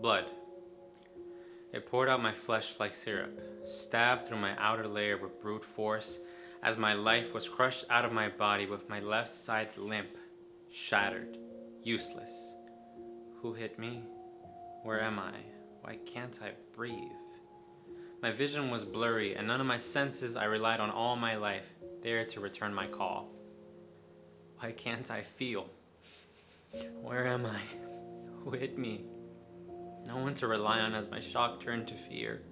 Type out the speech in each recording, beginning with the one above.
Blood. It poured out my flesh like syrup, stabbed through my outer layer with brute force, as my life was crushed out of my body with my left side limp, shattered, useless. Who hit me? Where am I? Why can't I breathe? My vision was blurry, and none of my senses I relied on all my life dared to return my call. Why can't I feel? Where am I? Who hit me? No one to rely on as my shock turned to fear.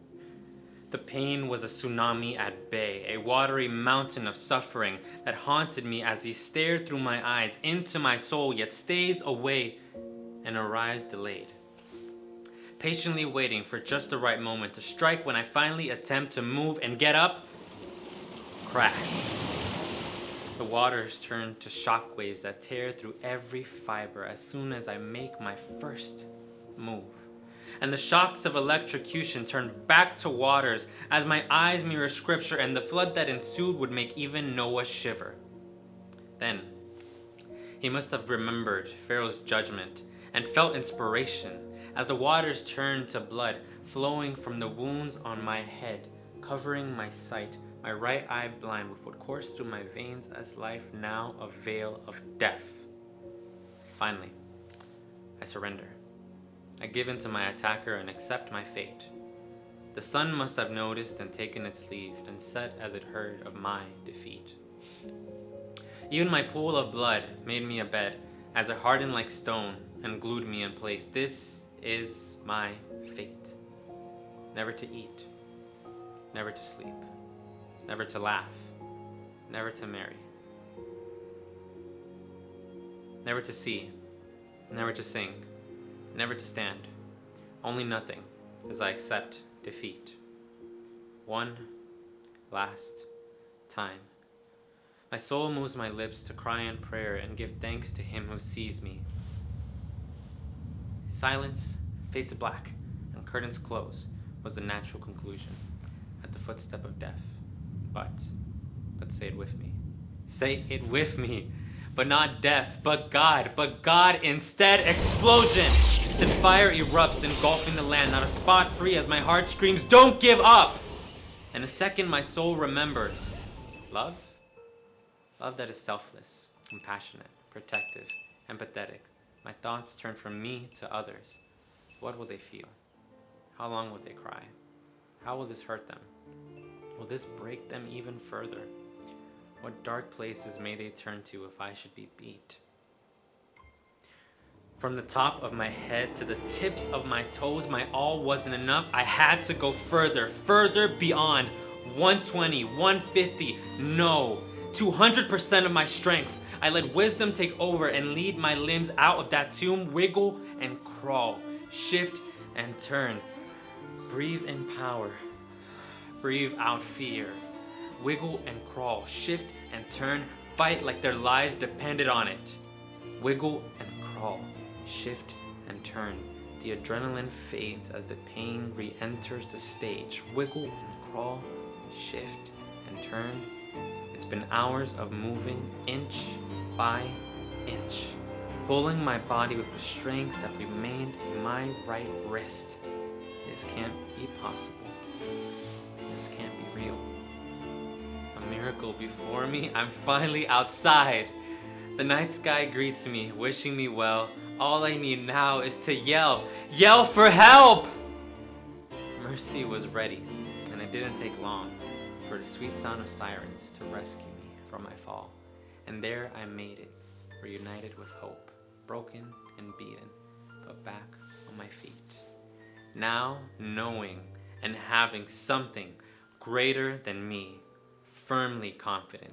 The pain was a tsunami at bay, a watery mountain of suffering that haunted me as he stared through my eyes into my soul, yet stays away and arrives delayed. Patiently waiting for just the right moment to strike when I finally attempt to move and get up. Crash. The waters turn to shockwaves that tear through every fiber as soon as I make my first move. And the shocks of electrocution turn back to waters as my eyes mirror scripture, and the flood that ensued would make even Noah shiver. Then, he must have remembered Pharaoh's judgment and felt inspiration as the waters turned to blood flowing from the wounds on my head, covering my sight, my right eye blind with what coursed through my veins as life now a veil of death. Finally, I surrender. I give in to my attacker and accept my fate. The sun must have noticed and taken its leave, and set as it heard of my defeat. Even my pool of blood made me a bed, as it hardened like stone and glued me in place. This is my fate. Never to eat, never to sleep, never to laugh, never to marry, never to see, never to sing, never to stand, only nothing as I accept defeat. One last time. My soul moves my lips to cry in prayer and give thanks to him who sees me. Silence fades to black and curtains close was the natural conclusion at the footstep of death. But say it with me. Say it with me. But not death, but God instead. Explosion! Then fire erupts, engulfing the land, not a spot free as my heart screams, don't give up! In a second, my soul remembers. Love? Love that is selfless, compassionate, protective, empathetic. My thoughts turn from me to others. What will they feel? How long will they cry? How will this hurt them? Will this break them even further? What dark places may they turn to if I should be beat? From the top of my head to the tips of my toes, my all wasn't enough. I had to go further beyond 120, 150, no, 200% of my strength. I let wisdom take over and lead my limbs out of that tomb, wiggle and crawl, shift and turn. Breathe in power, breathe out fear. Wiggle and crawl, shift and turn, fight like their lives depended on it. Wiggle and crawl, shift and turn. The adrenaline fades as the pain re-enters the stage. Wiggle and crawl, shift and turn. It's been hours of moving inch by inch, pulling my body with the strength that remained in my right wrist. This can't be possible. This can't be real. A miracle before me. I'm finally outside. The night sky greets me, wishing me well. All I need now is to yell for help! Mercy was ready, and it didn't take long for the sweet sound of sirens to rescue me from my fall. And there I made it, reunited with hope, broken and beaten, but back on my feet. Now knowing and having something greater than me, firmly confident,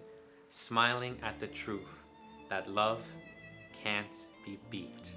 smiling at the truth that love can't be beat.